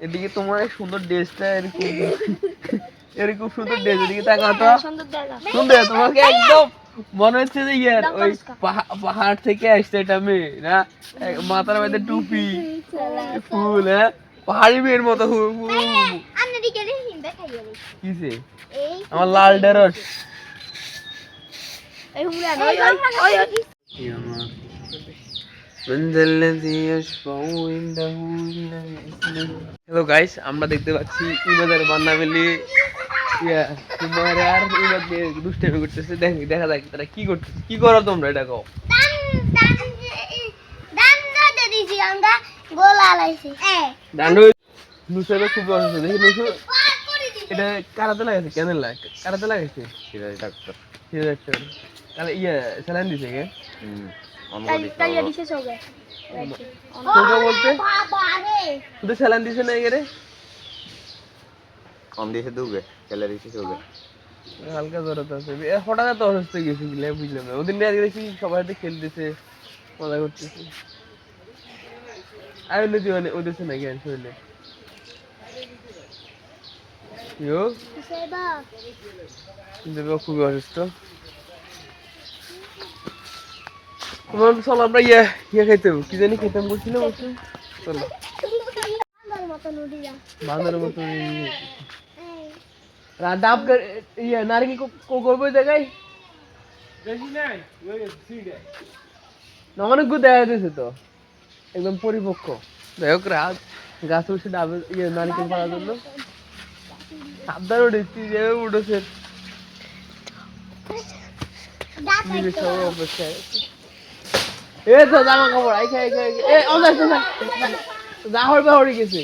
এদিকে তোমার সুন্দর ড্রেসটা এরকম সুন্দর ড্রেস, এদিকে তাকাও তো সুন্দর, তোমাকে একদম মনে হচ্ছে যে ইয়ার ওই পাহাড় থেকে আসছে এটা মেয়ে না, মাথার মধ্যে টুপি ফুল, হ্যাঁ পাহাড়ি মেয়ের মতো। কিসে আমার লাল ঢেঁড়স হ্যালো গাইস, আমরা দেখতে পাচ্ছি ইমাদের বান্না মিলি আর ইমাদ দুষ্টামি করতেছে। দেখা যাক তারা কি করতেছে। কি করো তোমরা এটা কও? খুব অসুস্থ দেখি নুসু, এটা কারাতে লাগাইছে, কেন কারাতে লাগাইছে ডাক্তার তাহলে ইয়ে স্যালাইন দিছে কে বলতে তুই স্যালাইন দিছে না এগেরে কম দিয়েছে দুগে ক্যালারি দিছে হালকা জ্বরত আছে, হঠাৎ এত অসুস্থ গেছি বুঝলাম না। ওদিন দেখি সবাই হাতে খেলতেছে, মজা করতেছে। আর উন্নতি মানে ওদেরছে নাকি শরীরে খুবই অসুস্থ। তোমার চলো আমরা ইয়ে খাইতে হবে, কি জানি খেতাম বলছিলাম। চলো বাঁধার মতো ডাব ইয়ে নারকেল করবো জায়গায় অনেকগুলো দেখা যাচ্ছে তো, একদম পরিপক্ক। যাই হোক রাত গাছ উঠছে ডাব ইয়ে নারকেল পাড়ার জন্য সাবধান উঠেছি, উঠেছে অবস্থায়। এ তো জামা কাপড় জাহর বাহরে গেছে।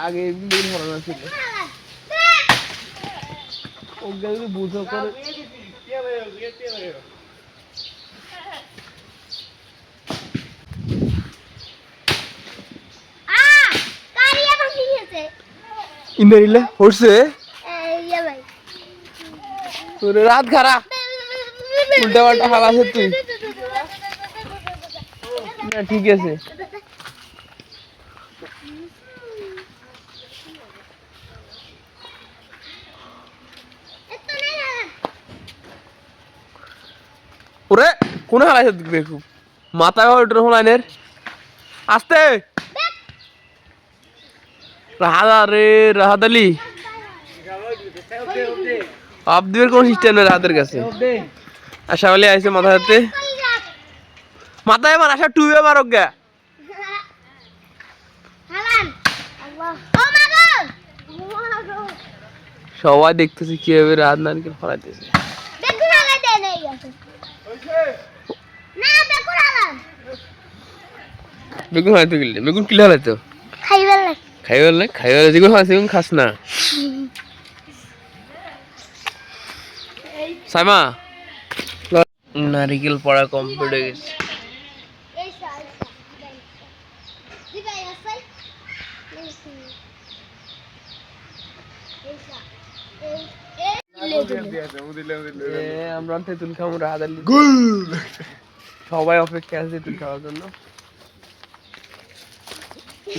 আগে ছিল বুঝো করে ইন্দারিলে হচ্ছে তোর রাত খারাপ উল্টা পাল্টা হাল আছে তুই না, ঠিক আছে ওরে কোন হাল আছে দেখু মাথায় লাইনের আসতে রাহাত আলী আব্দুলের কোন সিস্টেম নেই রাহাতের কাছে। আশা আলী আইছে মাথা হাতে মাথায় মার আশা টুবে মারক গা। সবাই দেখতেছে কিভাবে রাহাত নারকেল ফলাইতেছে। বেগুন হয়তো গেলে বেগুন কিলে হলাইতো খাইবার যেগুলো হয় সেগুলো খাস না। সাইমা নারিকেল পড়া কমপ্লিট হয়ে গেছে। আমরা তেঁতুল খাবো সবাই অপেক্ষা আছে তেঁতুল খাওয়ার জন্য।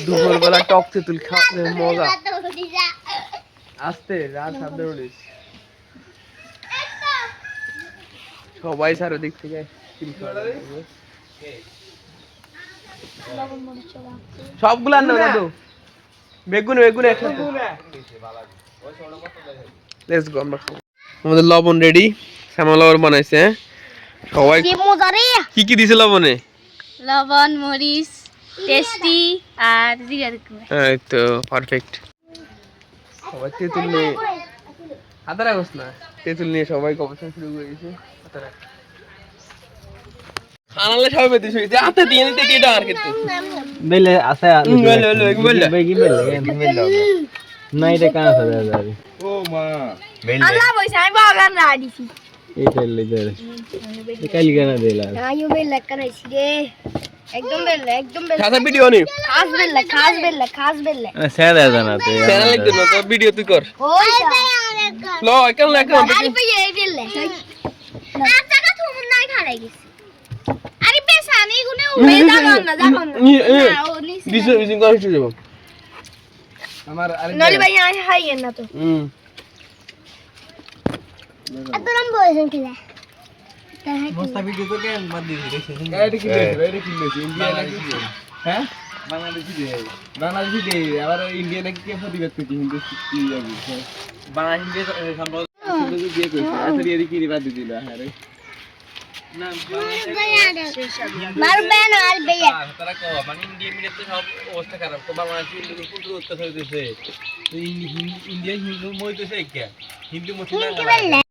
দুপুরবেলা টক তেঁতুল খাওয়া মজা। আসতে রাত সাবধান উঠিস সবাই চারিদিক থেকে সবগুলো আনবে দাদু। বেগুন একসাথে আমাদের লবণ রেডি, শ্যামা লবণ বানাইছে সবাই। কি কি দিছে লবণে? লবণ, মরিচ, টেস্টি আর জিরা। এই তো পারফেক্ট। সবাই তেঁতুল নিয়ে হাতে রাখোস না, তেঁতুল নিয়ে সবাই গবেষণা শুরু করে দিয়েছে। আনালে সবাই বেঁধে শুয়েছে হাতে দিয়ে নিতে এটা আর কিন্তু বেলে আছে না এটা কাজ হবে ও মা বেলে আল্লাহ বইছে আমি বাগান রাখি দিছি এইটা লেজার কাল গানা দিলা আয়ু বেলা কানাইছি রে একদম বেলা খাসা ভিডিও নি খাস বেলা স্যার জানা তো চ্যানেল লিখ না তো ভিডিও তুই কর ওই লো কেন লেখ আরে ভাই এই বেলা আর জায়গা তুমি নাই খাড়াই গেছি আরে পেছানি গুনে উবে যাও না ও নিছে দিছে ইজিং করে যাব আমার আরে নলি ভাই আই হাইয়েন না তো এত নাম বলেছেন কি মস্তা ভিডিও তো কেন বাদ দিয়ে দিছে এটা কি দিছে এটা কি দিছে ইন্ডিয়া নাকি হ্যাঁ বাংলাদেশি দে বাংলাদেশি দে আবার ইন্ডিয়া নাকি কে প্রতিবাদ করছে হিন্দু কি লাগি বাংলাদেশি সম্পর্ক শুধু দিয়ে কইছে আসলে এর কি বাদ দিল আরে না মার বেন আর বেয়া তারা কো মানে ইন্ডিয়া মিডিয়াতে সব অবস্থা খারাপ তো বাংলাদেশি হিন্দুদের উপর অত্যাচার হইতেছে তো ইন্ডিয়া হিন্দু মইতেছে কি হিন্দু মুসলমান